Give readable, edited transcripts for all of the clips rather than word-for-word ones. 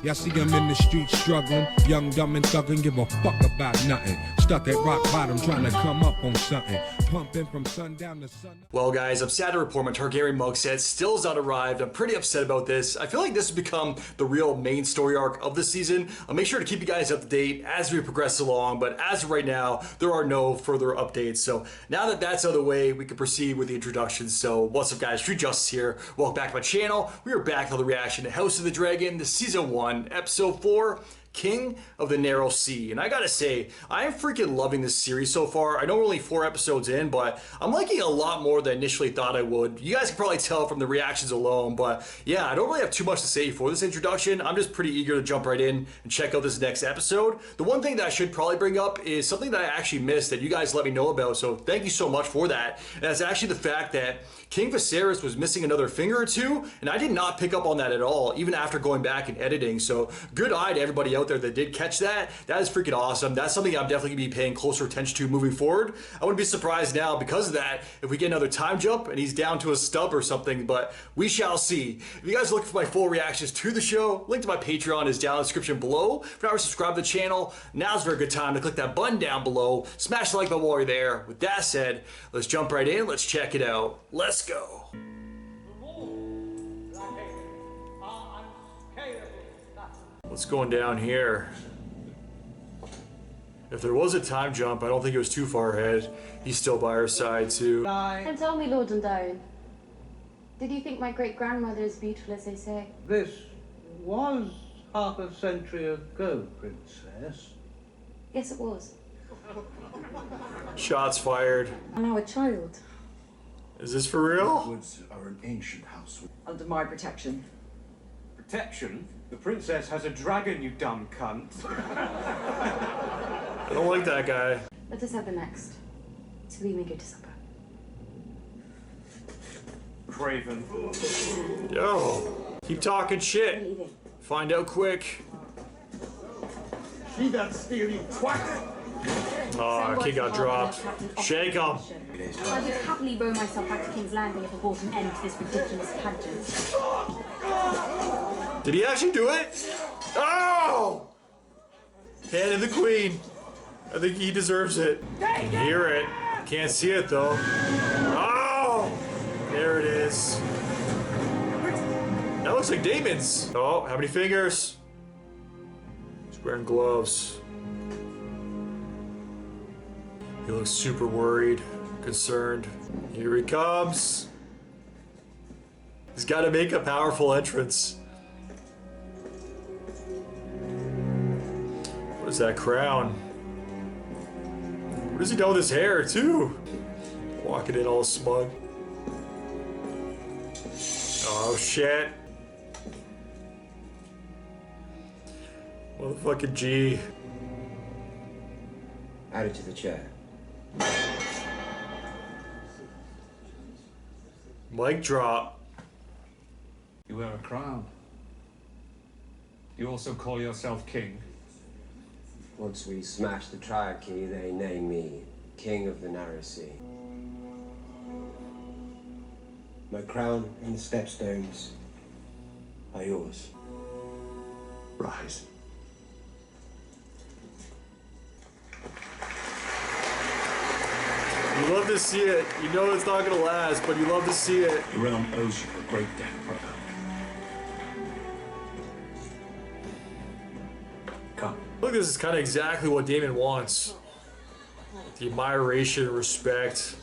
Y'all see him in the streets struggling, young, dumb, and thuggin', give a fuck about nothing. Stuck at rock bottom, trying to come up on something. Pumping from sundown to sun. Well, guys, I'm sad to report my Targaryen mug set still has not arrived. I'm pretty upset about this. I feel like this has become the real main story arc of the season. I'll make sure to keep you guys up to date as we progress along, but as of right now, there are no further updates. So now that that's out of the way, we can proceed with the introduction. So what's up, guys? Street Justice here. Welcome back to my channel. We are back on the reaction to House of the Dragon, the Season 1, Episode 4, King of the Narrow Sea. And I gotta say, I am freaking loving this series so far. I know we're only 4 episodes in, but I'm liking it a lot more than I initially thought I would. You guys can probably tell from the reactions alone, but yeah, I don't really have too much to say for this introduction. I'm just pretty eager to jump right in and check out this next episode. The one thing that I should probably bring up is something that I actually missed that you guys let me know about, so thank you so much for that. And that's actually the fact that King Viserys was missing another finger or two, and I did not pick up on that at all, even after going back and editing. So good eye to everybody out there that did catch that. That is freaking awesome. That's something I'm definitely gonna be paying closer attention to moving forward. I wouldn't be surprised now because of that if we get another time jump and he's down to a stub or something, but we shall see. If you guys are looking for my full reactions to the show, link to my Patreon is down in the description below. If you're not subscribed to the channel, now's a very good time to click that button down below. Smash the like button while you're there. With that said, let's jump right in. Let's check it out. Let's go. What's going down here? If there was a time jump, I don't think it was too far ahead. He's still by our side too. And tell me, Lord Dondarrion, did you think my great-grandmother is beautiful as they say? This was half a century ago, Princess. Yes, it was. Shots fired. I'm now a child. Is this for real? Woods are an ancient house. Under my protection. Protection? The princess has a dragon, you dumb cunt. I don't like that guy. Let us have the next. So we may go to supper. Craven. Yo, keep talking shit. Find out quick. See that steely twat? Oh, kid got dropped. Shake him. I would happily row myself back to King's Landing if it brought an end to this ridiculous pageant. Did he actually do it? Oh! Hand of the Queen. I think he deserves it. Can hear it. Can't see it though. Oh! There it is. That looks like Daemon's. Oh, how many fingers? He's wearing gloves. He looks super worried, concerned. Here he comes. He's got to make a powerful entrance. What is that crown? What has he done with his hair, too? Walking in all smug. Oh, shit. Motherfucking G. Add it to the chair. Mic drop. You wear a crown. You also call yourself king. Once we smash the triarchy, they name me King of the Narrow Sea. My crown and the stepstones are yours. Rise. You love to see it. You know it's not gonna last, but you love to see it. The realm owes you a great debt, brother. Come. Look, this is kind of exactly what Daemon wants. The admiration, respect.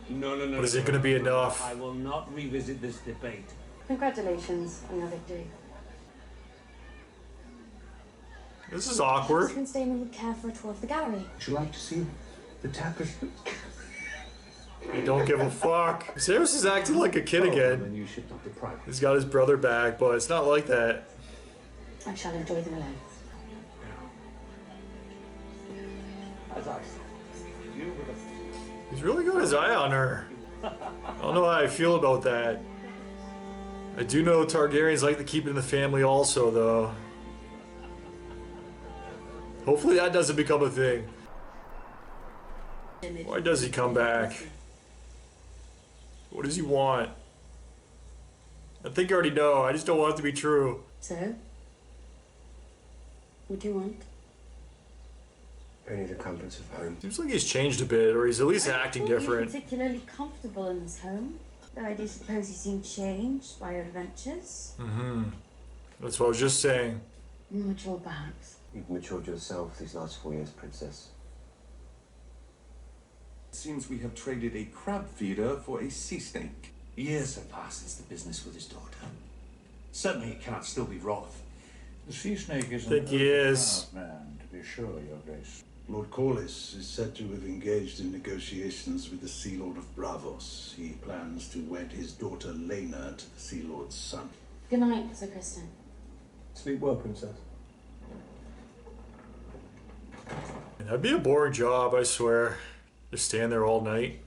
No. But is it going to be enough? I will not revisit this debate. Congratulations on your victory. This is awkward. Prince Daemon would care for a tour of the gallery. Would you like to see the tapestry? You don't give a fuck. Viserys is acting like a kid again. Then you should not deprive. He's got his brother back, but it's not like that. I shall enjoy them alone. As I said, you were the He's really got his eye on her. I don't know how I feel about that. I do know Targaryens like to keep it in the family also, though. Hopefully that doesn't become a thing. Why does he come back? What does he want? I think you already know. I just don't want it to be true. So? What do you want? Only the comforts of home. Seems like he's changed a bit, or he's at least acting I thought you were different. particularly comfortable in this home. Though I do suppose you seem changed by your adventures. That's what I was just saying. Mature, perhaps. You've matured yourself these last 4 years, Princess. Seems we have traded a crab feeder for a sea snake. Years have passed since the business with his daughter. Certainly it cannot still be Roth. The sea snake is Think he is. man, to be sure, Your Grace. Lord Corlys is said to have engaged in negotiations with the Sea Lord of Bravos. He plans to wed his daughter Lena to the Sea Lord's son. Good night, Sir Kristen. Sleep well, Princess. That'd be a boring job, I swear. Just stand there all night.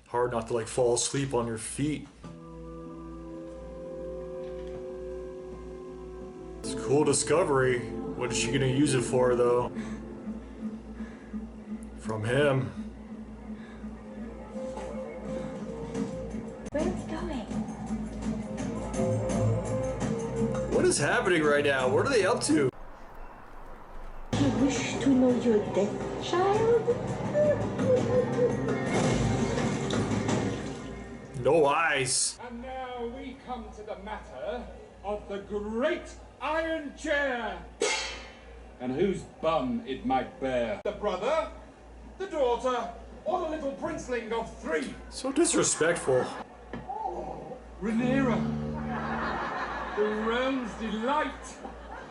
Hard not to like fall asleep on your feet. It's a cool discovery. What is she gonna use it for though? From him. Where's it going? What is happening right now? What are they up to? You wish to know your death, child? No eyes. And now we come to the matter of the great Iron Chair. And whose bum it might bear. The brother, the daughter, or the little princeling of 3. So disrespectful. Rhaenyra, the realm's delight.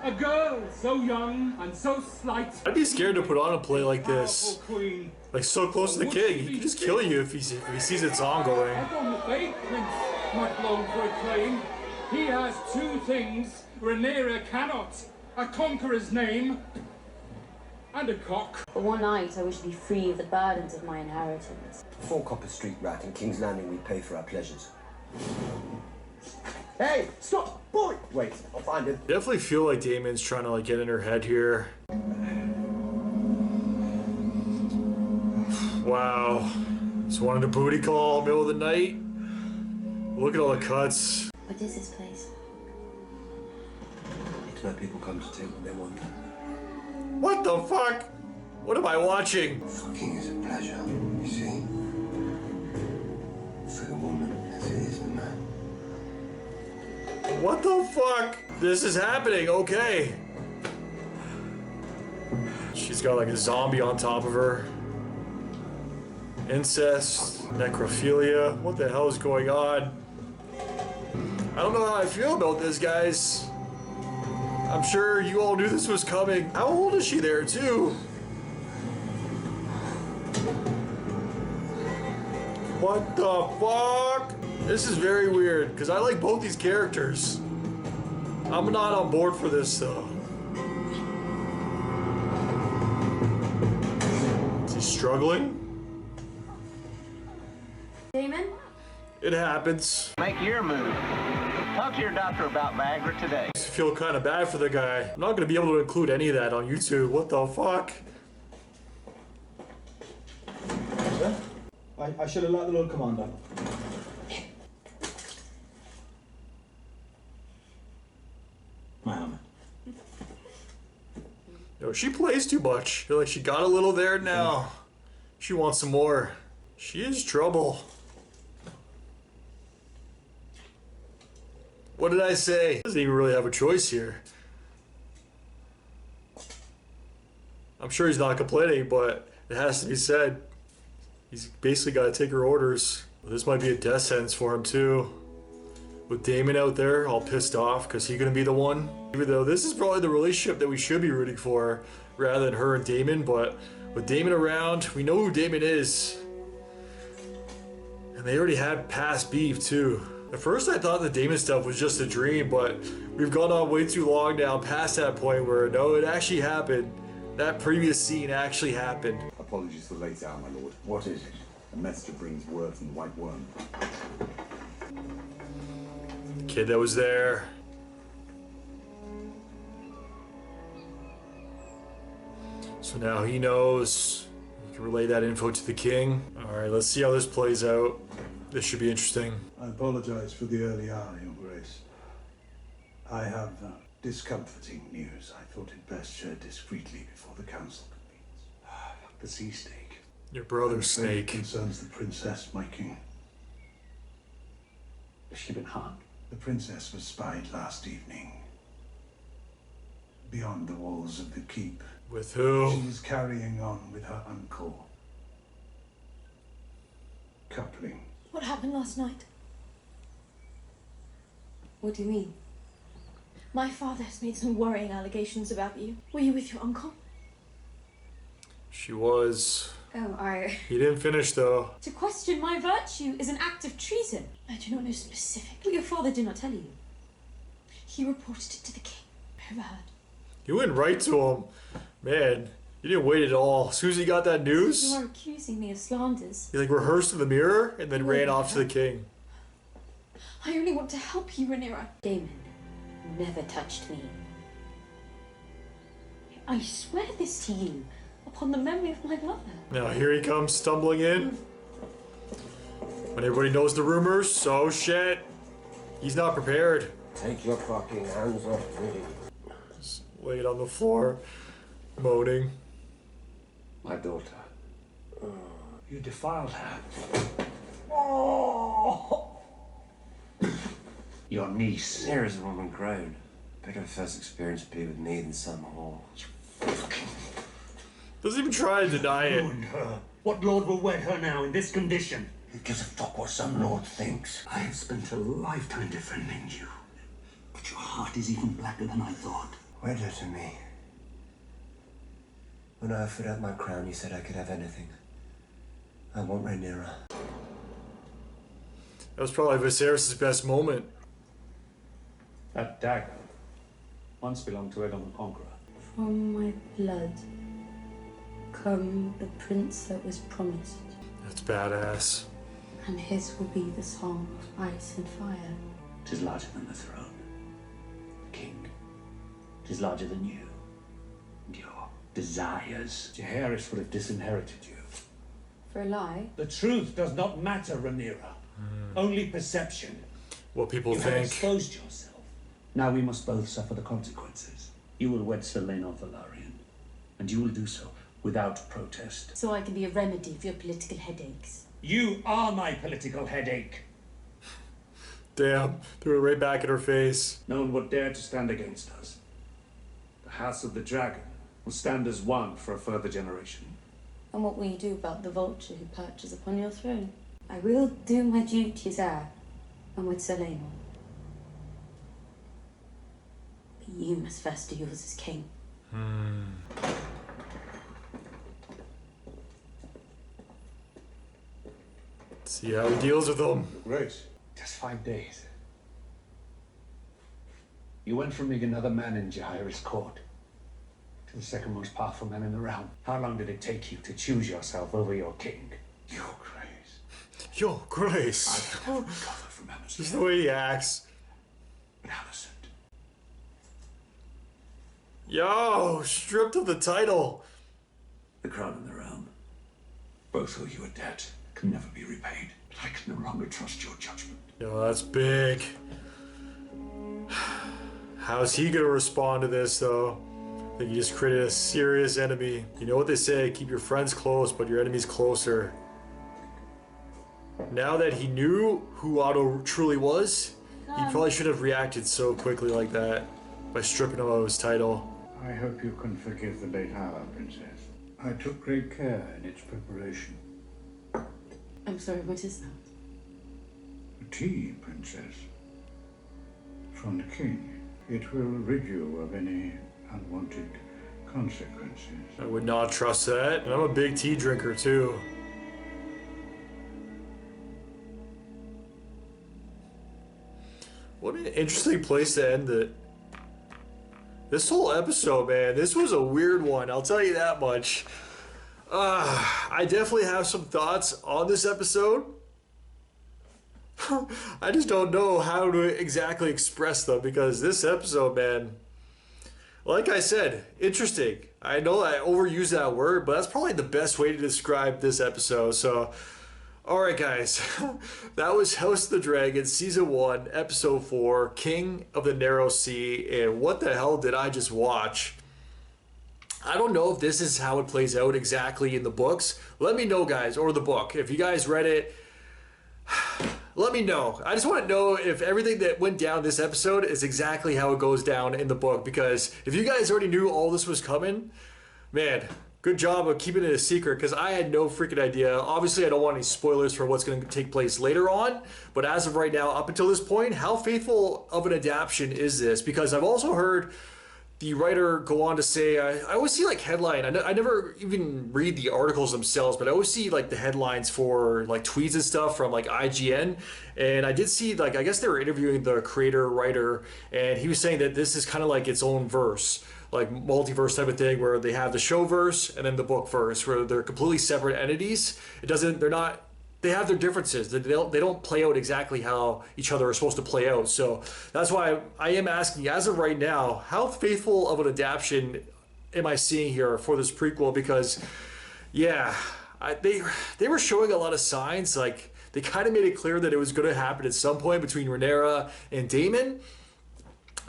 A girl so young and so slight. I'd be scared to put on a play like this. Powerful queen. Like so close to the king. He could just kill you if he sees its ongoing. Upon the fate prince might long proclaim, he has 2 things Rhaenyra cannot: a conqueror's name and a cock. For one night, I wish to be free of the burdens of my inheritance. 4 Copper Street rat in King's Landing we pay for our pleasures. Hey, stop! Boy! Wait, I'll find him. Definitely feel like Daemon's trying to like get in her head here. Wow. Just wanted a booty call middle of the night. Look at all the cuts. What is this place? It's where people come to take what they want. What the fuck? What am I watching? Fucking is a pleasure, you see? For the woman as it is the man. What the fuck? This is happening, okay. She's got like a zombie on top of her. Incest, necrophilia. What the hell is going on? I don't know how I feel about this, guys. I'm sure you all knew this was coming. How old is she there, too? What the fuck? This is very weird, because I like both these characters. I'm not on board for this, though. Is he struggling? Damon? It happens. Make your move. Talk to your doctor about Viagra today. I feel kind of bad for the guy. I'm not going to be able to include any of that on YouTube. What the fuck? Sir? I should have let the Lord Commander. My armor. Yo, she plays too much. I feel like she got a little there now. She wants some more. She is trouble. What did I say? Doesn't even really have a choice here. I'm sure he's not complaining, but it has to be said. He's basically got to take her orders. This might be a death sentence for him too. With Daemon out there, all pissed off, because he's going to be the one. Even though this is probably the relationship that we should be rooting for, rather than her and Daemon, but with Daemon around, we know who Daemon is. And they already had past beef too. At first I thought the Daemon stuff was just a dream, but we've gone on way too long now past that point where no, it actually happened. That previous scene actually happened. Apologies for the late hour, my lord. What is it? A messenger brings word from the White Worm. Kid that was there. So now he knows. He can relay that info to the king. Alright, let's see how this plays out. This should be interesting. I apologize for the early hour, Your Grace. I have discomforting news. I thought it best shared discreetly before the council convenes. The sea snake. Your brother's I'm afraid snake. It concerns the princess, my king. Has she been harmed? The princess was spied last evening. Beyond the walls of the keep. With who? She was carrying on with her uncle. Coupling. What happened last night? What do you mean? My father has made some worrying allegations about you. Were you with your uncle? She was. Oh, He didn't finish though. To question my virtue is an act of treason. I do not know specifically what your father did not tell you. He reported it to the king. Overheard. You went right to him. Man, you didn't wait at all. As soon as he got that news, You are accusing me of slanders. he like rehearsed in the mirror and then ran off to the king. I only want to help you, Rhaenyra. Damon never touched me. I swear this to you, upon the memory of my mother. Now here he comes stumbling in. When everybody knows the rumors, so shit. He's not prepared. Take your fucking hands off me. Just laid on the floor, moaning. My daughter. You defiled her. Your niece. Here is a woman grown. Better her first experience would be with me than some whore. Doesn't even try to deny it. Ruined her. What lord will wed her now in this condition? Who gives a fuck what some lord thinks? I have spent a lifetime defending you. But your heart is even blacker than I thought. Wed her to me. When I offered up my crown, you said I could have anything. I want Rhaenyra. That was probably Viserys' best moment. That dagger once belonged to Aegon the Conqueror. From my blood come the prince that was promised, That's badass. and his will be the song of ice and fire. 'Tis larger than the throne. The king. 'Tis larger than you. And your desires. Jaehaerys would have disinherited you. For a lie? The truth does not matter, Rhaenyra. Only perception. What people You have think. exposed yourself. Now we must both suffer the consequences. You will wed Selena Velaryon, and you will do so without protest. So I can be a remedy for your political headaches. You are my political headache. Damn, threw it right back in her face. No one would dare to stand against us. The House of the Dragon will stand as one for a further generation. And what will you do about the vulture who perches upon your throne? I will do my duty as heir, and with Selena. But you must first do yours as king. See how he deals with them. Grace. Just 5 days. You went from being another man in Jaehaerys' court to the second most powerful man in the realm. How long did it take you to choose yourself over your king? Your Grace. Yo, Grace. I will never recover from Just Hammer's the way he acts. But Alicent. Yo, stripped of the title. The crown and the realm. Both owe you a debt. Can never be repaid. But I can no longer trust your judgment. Yo, that's big. How's he gonna respond to this, though? I think he just created a serious enemy. You know what they say, keep your friends close, but your enemies closer. Now that he knew who Otto truly was, he probably should have reacted so quickly like that by stripping him of his title. I hope you can forgive the late hour, Princess. I took great care in its preparation. I'm sorry, what is that? Tea, Princess. From the king. It will rid you of any unwanted consequences. I would not trust that. And I'm a big tea drinker too. What an interesting place to end it. This whole episode, man, this was a weird one. I'll tell you that much. I definitely have some thoughts on this episode. I just don't know how to exactly express them because this episode, man, like I said, interesting. I know I overuse that word, but that's probably the best way to describe this episode. So Alright guys, that was House of the Dragon Season 1, Episode 4, King of the Narrow Sea, and what the hell did I just watch? I don't know if this is how it plays out exactly in the books. Let me know, guys, or the book. If you guys read it, let me know. I just want to know if everything that went down this episode is exactly how it goes down in the book, because if you guys already knew all this was coming, man, good job of keeping it a secret, because I had no freaking idea. Obviously, I don't want any spoilers for what's going to take place later on, but as of right now, up until this point, how faithful of an adaptation is this? Because I've also heard the writer go on to say, I always see like headline, I never even read the articles themselves, but I always see like the headlines for like tweets and stuff from like IGN, and I did see like, I guess they were interviewing the creator writer, and he was saying that this is kind of like its own verse, like multiverse type of thing, where they have the show verse and then the book verse, where they're completely separate entities. They have their differences. They don't play out exactly how each other are supposed to play out. So that's why I am asking, as of right now, how faithful of an adaptation am I seeing here for this prequel? Because yeah, they were showing a lot of signs. Like, they kind of made it clear that it was going to happen at some point between Rhaenyra and Daemon.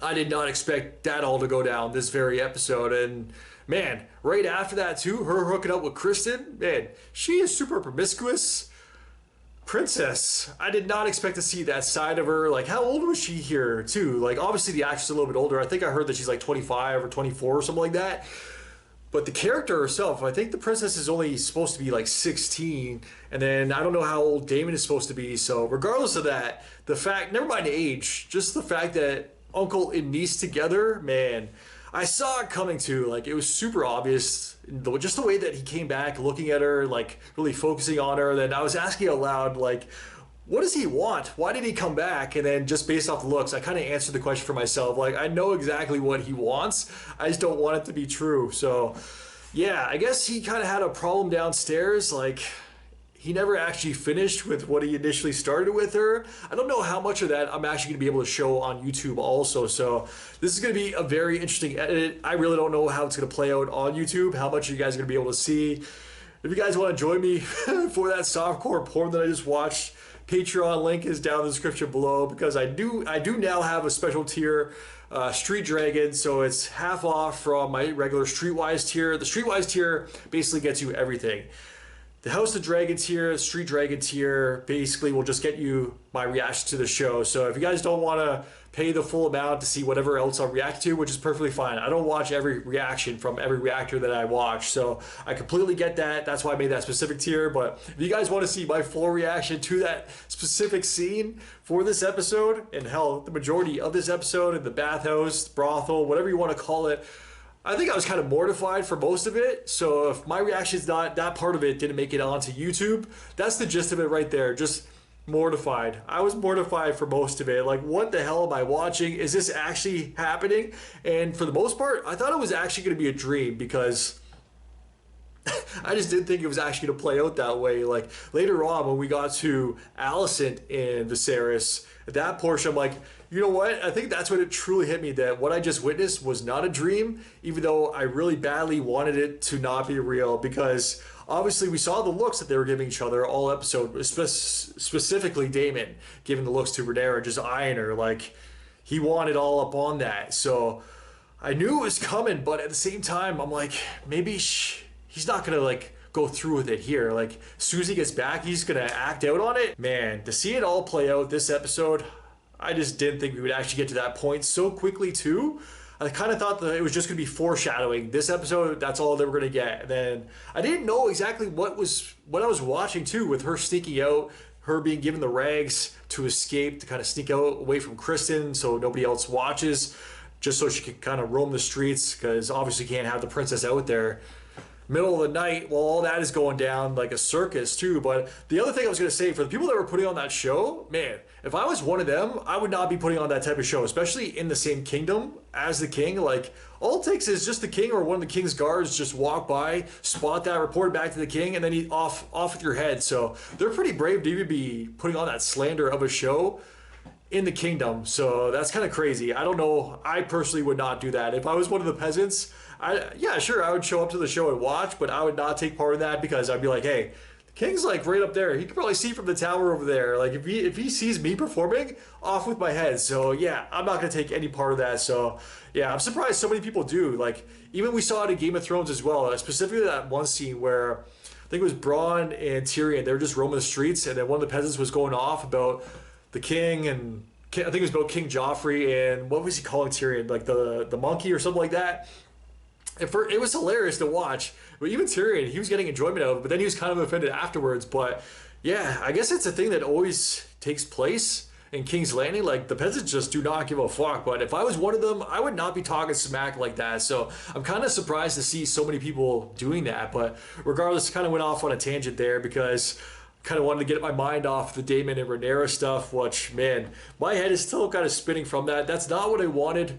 I did not expect that all to go down this very episode. And man, right after that too, her hooking up with Kristen, man, she is super promiscuous. Princess, I did not expect to see that side of her. Like, how old was she here too? Like, obviously the actress is a little bit older. I think I heard that she's like 25 or 24 or something like that. But the character herself, I think the princess is only supposed to be like 16. And then I don't know how old Daemon is supposed to be. So regardless of that, the fact, never mind age, just the fact that uncle and niece together, man, I saw it coming too. Like, it was super obvious, just the way that he came back, looking at her, like really focusing on her. Then I was asking out loud, like, what does he want? Why did he come back? And then just based off the looks, I kind of answered the question for myself. Like, I know exactly what he wants. I just don't want it to be true. So yeah, I guess he kind of had a problem downstairs. Like, he never actually finished with what he initially started with her. I don't know how much of that I'm actually going to be able to show on YouTube also. So this is going to be a very interesting edit. I really don't know how it's going to play out on YouTube, how much you guys are going to be able to see. If you guys want to join me for that softcore porn that I just watched, Patreon link is down in the description below, because I do now have a special tier, Street Dragon, so it's half off from my regular Streetwise tier. The Streetwise tier basically gets you everything. The House of Dragon tier, Street Dragon tier, basically will just get you my reaction to the show. So if you guys don't want to pay the full amount to see whatever else I'll react to, which is perfectly fine. I don't watch every reaction from every reactor that I watch, so I completely get that. That's why I made that specific tier. But if you guys want to see my full reaction to that specific scene for this episode, and hell, the majority of this episode in the bathhouse, brothel, whatever you want to call it, I think I was kind of mortified for most of it. So if my reaction's not, that part of it didn't make it onto YouTube, that's the gist of it right there. Just mortified. I was mortified for most of it. Like, what the hell am I watching? Is this actually happening? And for the most part, I thought it was actually going to be a dream, because I just didn't think it was actually going to play out that way. Like, later on when we got to Alicent and Viserys, at that portion, I'm like, you know what? I think that's when it truly hit me, that what I just witnessed was not a dream, even though I really badly wanted it to not be real, because obviously we saw the looks that they were giving each other all episode, specifically Daemon giving the looks to Rhaenyra, just eyeing her, like he wanted all up on that. So I knew it was coming, but at the same time, I'm like, maybe he's not gonna like go through with it here. Like, as soon as he gets back, he's gonna act out on it. Man, to see it all play out this episode, I just didn't think we would actually get to that point so quickly too. I kind of thought that it was just going to be foreshadowing. This episode, that's all they were going to get. And then I didn't know exactly what I was watching too, with her sneaking out, her being given the rags to escape, to kind of sneak out away from Kristen so nobody else watches, just so she could kind of roam the streets, because obviously can't have the princess out there middle of the night while all that is going down like a circus too. But the other thing I was going to say, for the people that were putting on that show, man, if I was one of them, I would not be putting on that type of show, especially in the same kingdom as the king. Like, all it takes is just the king or one of the king's guards just walk by, spot that, report back to the king, and then he off with your head. So they're pretty brave to even be putting on that slander of a show in the kingdom. So that's kind of crazy. I don't know. I personally would not do that. If I was one of the peasants, yeah, sure, I would show up to the show and watch, but I would not take part in that, because I'd be like, hey, the King's like right up there. He can probably see from the tower over there. Like if he sees me performing, off with my head. So yeah, I'm not gonna take any part of that. So yeah, I'm surprised so many people do. Like even we saw it in Game of Thrones as well. Specifically that one scene where I think it was Bronn and Tyrion. They were just roaming the streets, and then one of the peasants was going off about the king, and I think it was about King Joffrey, and what was he calling Tyrion? Like the monkey or something like that. It was hilarious to watch. But even Tyrion, he was getting enjoyment out of it, but then he was kind of offended afterwards. But yeah, I guess it's a thing that always takes place in King's Landing. Like, the peasants just do not give a fuck. But if I was one of them, I would not be talking smack like that. So I'm kind of surprised to see so many people doing that. But regardless, kind of went off on a tangent there because I kind of wanted to get my mind off the Daemon and Rhaenyra stuff, which, man, my head is still kind of spinning from that. That's not what I wanted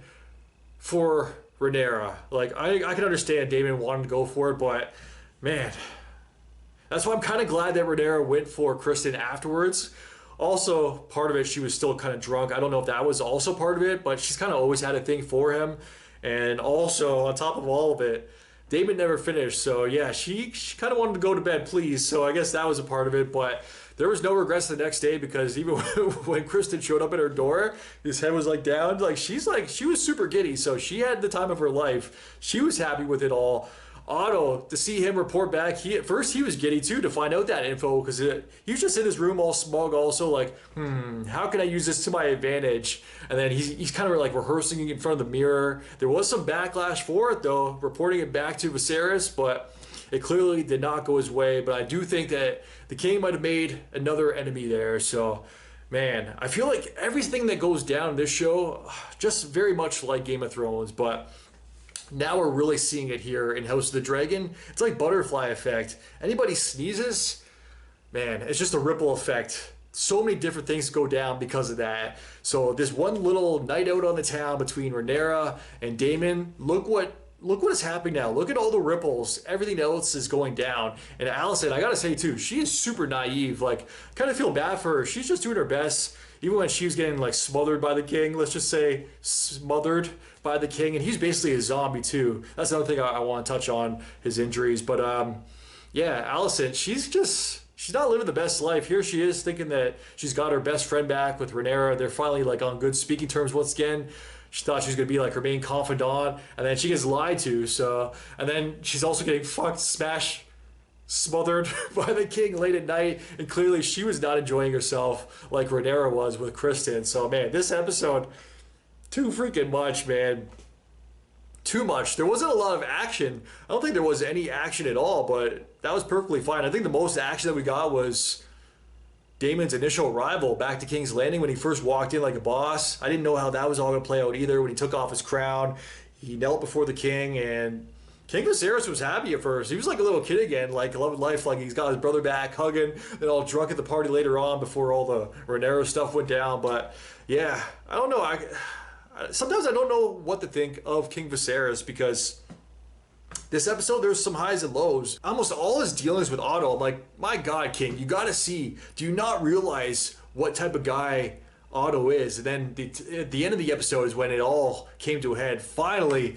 for Rhaenyra. Like, I can understand Daemon wanting to go for it, but, man, that's why I'm kind of glad that Rhaenyra went for Kristen afterwards. Also, part of it, she was still kind of drunk. I don't know if that was also part of it, but she's kind of always had a thing for him. And also, on top of all of it, Daemon never finished. So, yeah, she kind of wanted to go to bed, please. So, I guess that was a part of it. But there was no regrets the next day because even when Kristen showed up at her door, his head was like down. Like, she was super giddy. So, she had the time of her life. She was happy with it all. Otto, to see him report back, at first he was giddy too to find out that info because he was just in his room all smug, also like, how can I use this to my advantage? And then he's kind of like rehearsing in front of the mirror. There was some backlash for it though, reporting it back to Viserys, but it clearly did not go his way. But I do think that the king might have made another enemy there. So, man, I feel like everything that goes down in this show, just very much like Game of Thrones, but now we're really seeing it here in House of the Dragon. It's like butterfly effect. Anybody sneezes, man, it's just a ripple effect. So many different things go down because of that. So this one little night out on the town between Rhaenyra and Daemon, look what is happening now. Look at all the ripples. Everything else is going down. And Alicent, I gotta say too, she is super naive. Like, kind of feel bad for her. She's just doing her best. Even when she was getting like smothered by the king, let's just say smothered by the king, and he's basically a zombie too. That's another thing I want to touch on, his injuries. But yeah, Alicent, she's not living the best life. Here she is thinking that she's got her best friend back with Rhaenyra. They're finally like on good speaking terms once again. She thought she was gonna be like her main confidant, and then she gets lied to. So, and then she's also getting smothered by the king late at night, and clearly she was not enjoying herself like Rhaenyra was with Kristen. So, man, this episode, too freaking much, man. Too much. There wasn't a lot of action. I don't think there was any action at all, but that was perfectly fine. I think the most action that we got was Daemon's initial arrival back to King's Landing when he first walked in like a boss. I didn't know how that was all going to play out either. When he took off his crown, he knelt before the king, and King Viserys was happy at first. He was like a little kid again, like loving life, like he's got his brother back, hugging, then all drunk at the party later on before all the Rhaenyra stuff went down. But yeah, I don't know. Sometimes I don't know what to think of King Viserys because this episode, there's some highs and lows. Almost all his dealings with Otto, I'm like, my God, King, you gotta see. Do you not realize what type of guy Otto is? And then at the end of the episode is when it all came to a head. Finally,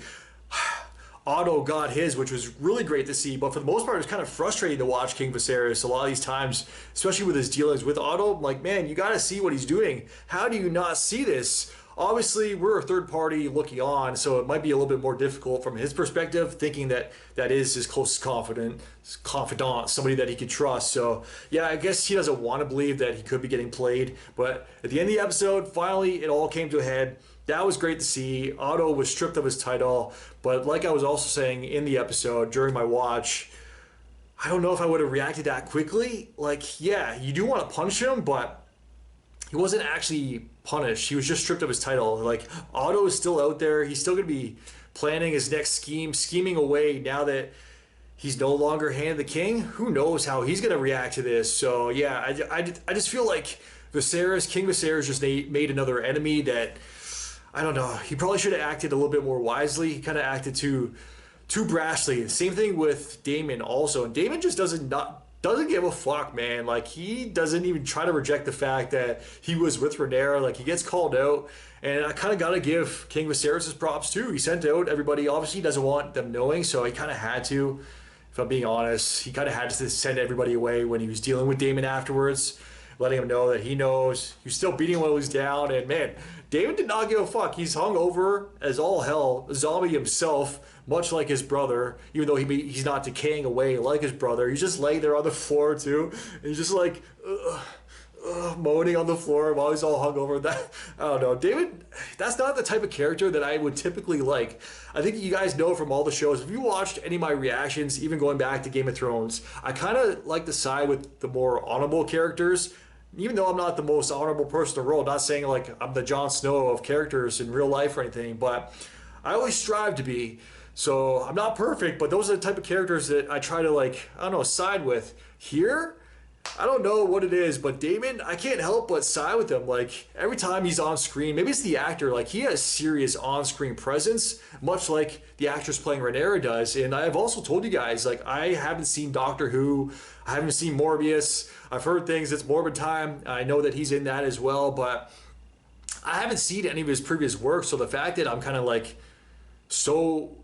Otto got his, which was really great to see, but for the most part, it was kind of frustrating to watch King Viserys a lot of these times, especially with his dealings with Otto. I'm like, man, you got to see what he's doing. How do you not see this? Obviously, we're a third party looking on, so it might be a little bit more difficult from his perspective, thinking that that is his closest confidant, somebody that he could trust. So, yeah, I guess he doesn't want to believe that he could be getting played, but at the end of the episode, finally, it all came to a head. That was great to see. Otto was stripped of his title, but like I was also saying in the episode during my watch, I don't know if I would have reacted that quickly. Like, yeah, you do want to punish him, but he wasn't actually punished. He was just stripped of his title. Like, Otto is still out there. He's still going to be planning his next scheming away now that he's no longer Hand of the King. Who knows how he's going to react to this? So, yeah, I just feel like King Viserys just made another enemy that, I don't know. He probably should have acted a little bit more wisely. He kind of acted too brashly. Same thing with Daemon also. And Daemon just doesn't give a fuck, man. Like, he doesn't even try to reject the fact that he was with Rhaenyra. Like, he gets called out. And I kind of got to give King Viserys his props too. He sent out everybody. Obviously, he doesn't want them knowing, so he kind of had to. if I'm being honest. He kind of had to send everybody away when he was dealing with Daemon afterwards, letting him know that he knows he's still beating him while he's down. And man, Daemon did not give a fuck. He's hung over as all hell, a zombie himself, much like his brother, even though he's not decaying away like his brother. He's just laying there on the floor too. And he's just like moaning on the floor while he's all hung over. That, I don't know. Daemon, that's not the type of character that I would typically like. I think you guys know from all the shows, if you watched any of my reactions, even going back to Game of Thrones, I kind of like to side with the more honorable characters. Even though I'm not the most honorable person in the world, not saying like I'm the Jon Snow of characters in real life or anything, but I always strive to be. So I'm not perfect, but those are the type of characters that I try to, like, I don't know, side with. Here, I don't know what it is, but Daemon, I can't help but side with him. Like, every time he's on screen, maybe it's the actor, like, he has serious on-screen presence, much like the actress playing Rhaenyra does. And I've also told you guys, like, I haven't seen Doctor Who, I haven't seen Morbius, I've heard things, it's Morbid Time, I know that he's in that as well, but I haven't seen any of his previous work, so the fact that I'm kind of, like, so,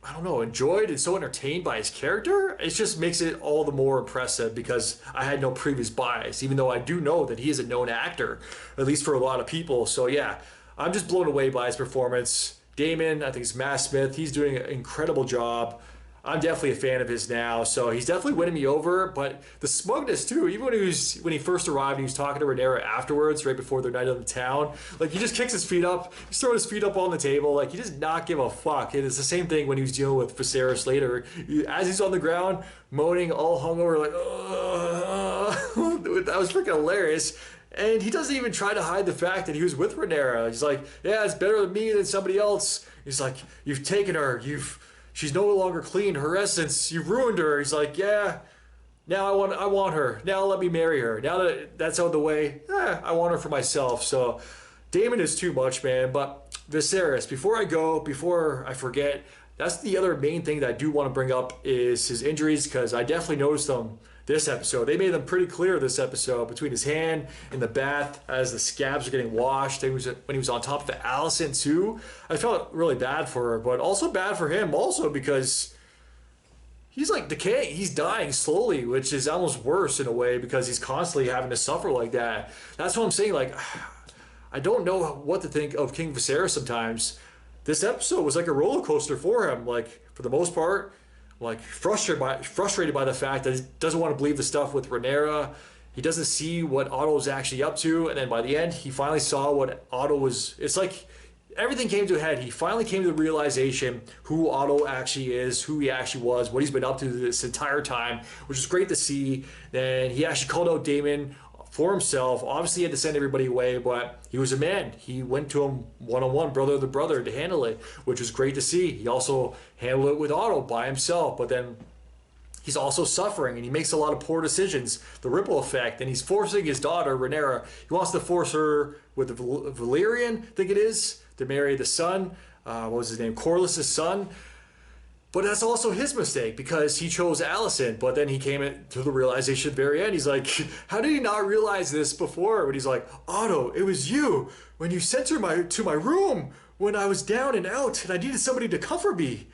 I don't know, enjoyed and so entertained by his character, it just makes it all the more impressive because I had no previous bias, even though I do know that he is a known actor, at least for a lot of people. So yeah, I'm just blown away by his performance. Daemon, I think it's Matt Smith, he's doing an incredible job. I'm definitely a fan of his now, so he's definitely winning me over. But the smugness too, even when he first arrived, and he was talking to Rhaenyra afterwards, right before their night on the town. Like, he just kicks his feet up, he's throwing his feet up on the table, like, he does not give a fuck. And it's the same thing when he was dealing with Viserys later. As he's on the ground, moaning, all hungover, like, that was freaking hilarious. And he doesn't even try to hide the fact that he was with Rhaenyra. He's like, yeah, it's better than me than somebody else. He's like, you've taken her, she's no longer clean, her essence, you've ruined her. He's like, yeah, now I want her. Now let me marry her. Now that that's out of the way, I want her for myself. So Daemon is too much, man. But Viserys, before I forget, that's the other main thing that I do want to bring up is his injuries, because I definitely noticed them this episode. They made them pretty clear this episode, between his hand in the bath as the scabs are getting washed. When he was on top of Alicent too. I felt really bad for her, but also bad for him also because he's like decaying. He's dying slowly, which is almost worse in a way because he's constantly having to suffer like that. That's what I'm saying. Like, I don't know what to think of King Viserys sometimes. This episode was like a roller coaster for him. Like, for the most part, like frustrated by the fact that he doesn't want to believe the stuff with Rhaenyra. He doesn't see what Otto's actually up to, and then by the end, he finally saw what Otto was. It's like everything came to a head. He finally came to the realization who Otto actually is, who he actually was, what he's been up to this entire time, which is great to see. Then he actually called out Daemon for himself. Obviously, he had to send everybody away, but he was a man. He went to him one-on-one, brother to brother, to handle it, which was great to see. He also handled it with Otto by himself, but then he's also suffering, and he makes a lot of poor decisions. The ripple effect, and he's forcing his daughter, Rhaenyra, he wants to force her with Valyrian, I think it is, to marry the son, what was his name, Corlys' son. But that's also his mistake because he chose Alicent, but then he came to the realization at the very end. He's like, how did he not realize this before? But he's like, Otto, it was you when you sent her to my room when I was down and out and I needed somebody to comfort me.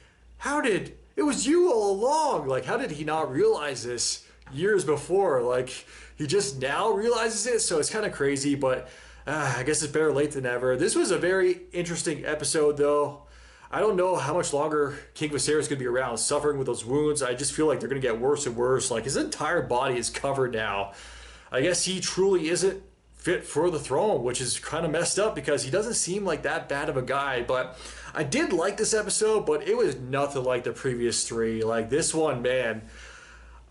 It was you all along. Like, how did he not realize this years before? Like, he just now realizes it, so it's kind of crazy, but I guess it's better late than never. This was a very interesting episode, though. I don't know how much longer King Viserys is going to be around suffering with those wounds. I just feel like they're going to get worse and worse. Like, his entire body is covered now. I guess he truly isn't fit for the throne, which is kind of messed up because he doesn't seem like that bad of a guy. But I did like this episode, but it was nothing like the previous three. Like, this one, man,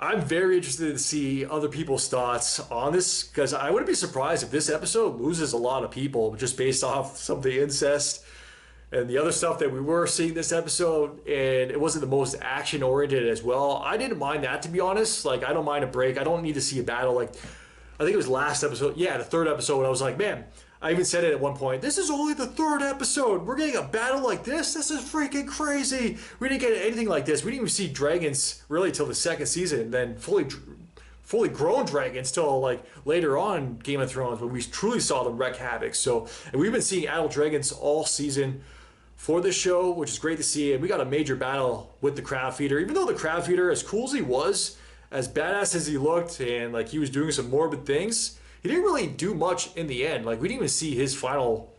I'm very interested to see other people's thoughts on this because I wouldn't be surprised if this episode loses a lot of people just based off some of the incest and the other stuff that we were seeing this episode, and it wasn't the most action-oriented as well. I didn't mind that, to be honest. Like, I don't mind a break. I don't need to see a battle. Like, I think it was last episode. Yeah, the third episode, when I was like, man, I even said it at one point, this is only the third episode. We're getting a battle like this? This is freaking crazy. We didn't get anything like this. We didn't even see dragons really till the second season, and then fully grown dragons till like later on Game of Thrones when we truly saw them wreak havoc. So, and we've been seeing adult dragons all season for the show, which is great to see. And we got a major battle with the Crowd Feeder. Even though the Crowd Feeder, as cool as he was, as badass as he looked, and like he was doing some morbid things, he didn't really do much in the end. Like, we didn't even see his final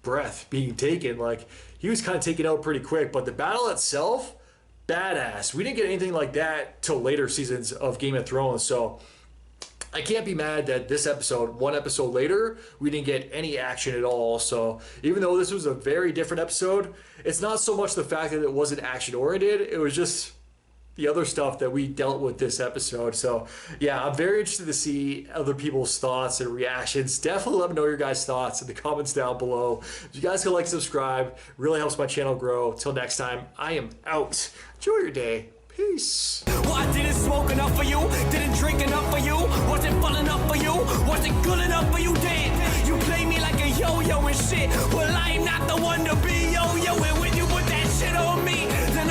breath being taken. Like, he was kind of taken out pretty quick. But the battle itself, badass. We didn't get anything like that till later seasons of Game of Thrones. So I can't be mad that this episode, one episode later, we didn't get any action at all. So even though this was a very different episode, it's not so much the fact that it wasn't action oriented, it was just the other stuff that we dealt with this episode. So yeah, I'm very interested to see other people's thoughts and reactions. Definitely let me know your guys' thoughts in the comments down below. If you guys could like, subscribe, really helps my channel grow. Till next time, I am out. Enjoy your day. Peace. Well, I didn't smoke enough for you, didn't drink enough for you, wasn't fun enough for you, wasn't good enough for you, damn. You play me like a yo-yo and shit. Well, I'm not the one to be yo-yoing. When you put that shit on me, then